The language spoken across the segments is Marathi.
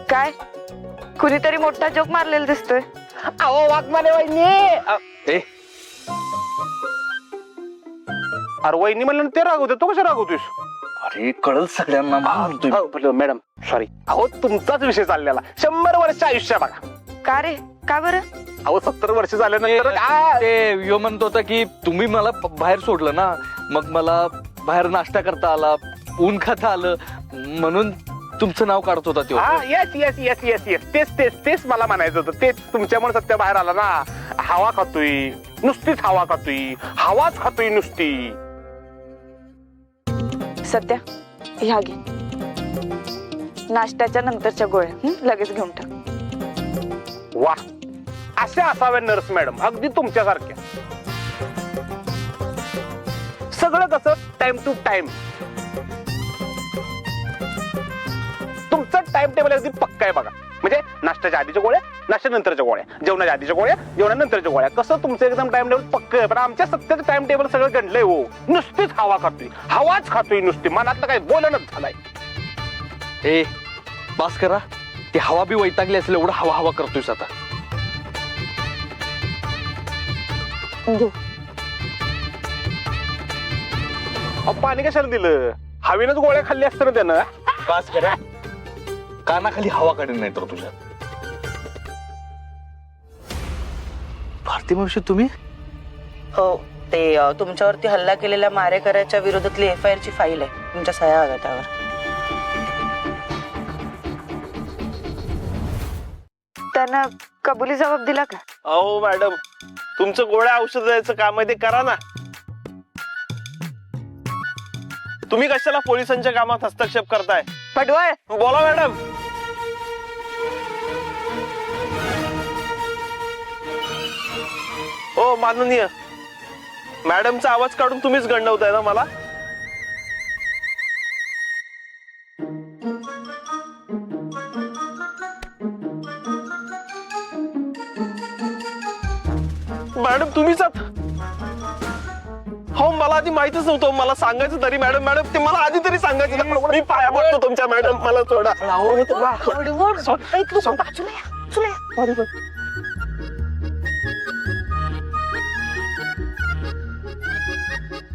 काय कुणीतरी मोठा जोक मारलेला दिसतोय. अहो वाघमारे वहिनी. अरे वहिनी म्हणलं ते रागवते, तू कशा रागवतोस? अरे कळल सगळ्यांना मॅडम सॉरी. अहो तुमचाच विषय चाललेला 100 वर्ष आयुष्य बघा. का रे, का बरं? अहो 70 वर्ष झाल्यानंतर काय? ते यो म्हणत होता की तुम्ही मला बाहेर सोडलं ना, मग मला बाहेर नाश्ता करता आला, ऊन खाता आलं, म्हणून तुमचं नाव काढत होता तो. Yes yes yes yes yes तेच तेच तेच मला म्हणायचं होतं. तेच तुमच्यामुळे सत्य बाहेर आला ना. हवा खातोय, नुसतीच हवा खातोय, हवाच खातोय नुसती. सध्या ह्या घे नाश्त्याच्या नंतरच्या गोळ्या, लगेच घेऊन टाक. वा, अशा असाव्या नर्स मॅडम, अगदी तुमच्यासारख्या. सगळं कसं टाइम टू टाइम. तुमचं टाइम टेबल अगदी पक्का आहे बघा. म्हणजे नाश्त्याच्या आधीच्या गोळ्या, नाश्त्यानंतरच्या गोळ्या, जेवणाच्या आधीच्या गोळ्या, जेवणानंतरच्या गोळ्या. कसं तुमचं एकदम टाइम टेबल पक्क आहे. पण आमच्या सत्याचं टाइम टेबल सगळं गणलंय हो. नुसतीच हवा खातोय, हवाच खातोय नुसती. मनातलं काही बोलणच झालाय. ए बास करा. ती हवा बी वैतागली असेल, एवढं हवा हवा करतोयस आता. पाणी कशाला दिलं? हवेनच गोळ्या खाल्ली असतं ना त्यानं. बास करा. कानाखाली हवा काढेल नाही तर तुझ्या. भारती मावशी तुम्ही? हो, ते तुमच्यावरती हल्ला केलेल्या मारेकऱ्याच्या विरोधातली FIR ची फाईल आहे. तुमच्या सह्या हव्या त्यावर. त्यानं कबुली जबाब दिला का? अहो मॅडम, तुमचं गोळ्या औषध द्यायचं काम आहे ते करा ना. तुम्ही कशाला पोलिसांच्या कामात हस्तक्षेप करताय? पडवळ, बोला मॅडम. हो माननीय मॅडमचा आवाज काढून तुम्हीच गंडवताय ना मला. मॅडम तुम्हीच हो, मला आधी माहितच नव्हतं. मला सांगायचं तरी मॅडम. मॅडम ते मला आधी तरी सांगायचं. मी पाया पडतो तुमच्या मॅडम, मला सोडा.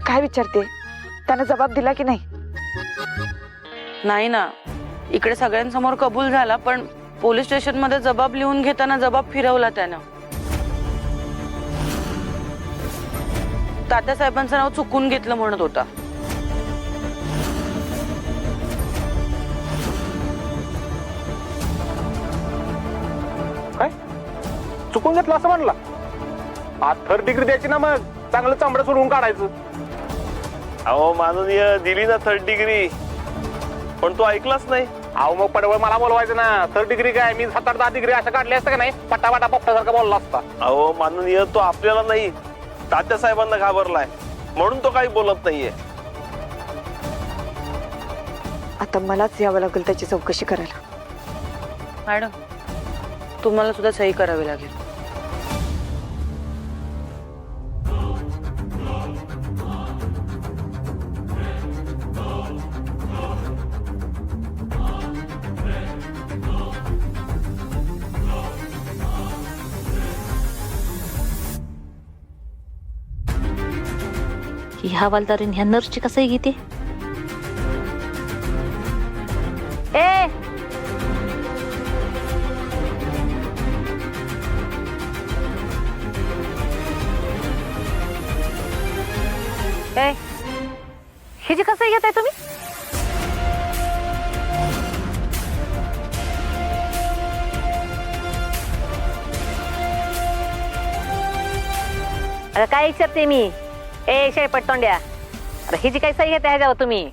काय विचारते? त्यानं जबाब दिला की नाही? नाही ना, इकडे सगळ्यांसमोर कबूल झाला, पण पोलीस स्टेशन मध्ये जबाब लिहून घेताना जबाब फिरवला त्यानं. तात्यासाहेबांचं नाव चुकून घेतलं म्हणत होता. काय चुकून घेतलं असं म्हणला? आज 3rd डिग्री द्यायची ना, मग चांगलं चांबडं सोडून काढायचं. अहो माननीय दिली ना 3rd डिग्री, पण तो ऐकलाच नाही. अहो मग पडवळ मला बोलवायचं ना. 3rd डिग्री काय, मी 7-8 10 डिग्री असं काढले असतं का नाही, पटापटा पप्पासारखा बोलला असता. अहो माननीय तो आपल्याला नाही, तात्यासाहेबांना घाबरलाय म्हणून तो काही बोलत नाहीये. आता मलाच यावं लागेल त्याची चौकशी करायला. मॅडम तुम्हाला सुद्धा सही करावी लागेल. ही हवालदारीन ह्या नर्सची कसंही घेते. ए हिची कसंही घेताय तुम्ही? अरे काय विचारते मी? ए शेपट तोंड्या, अरे हिची काही सही घेते ह्याच्यावर तुम्ही?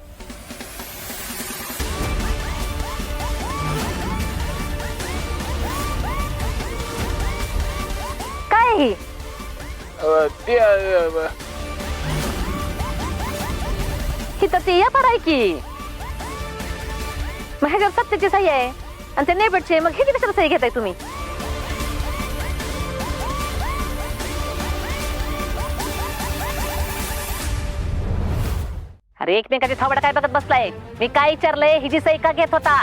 काय ही? ही तर ती यापार आहे की. मग ह्याच्यावर सत्याची सही आहे आणि ते नेबटची, मग ह्याची कशाला सही घेताय तुम्ही? अरे एकमेकाची थोबड काय बघत बसलाय? मी काय विचारलंय हिची सही का घेत होता?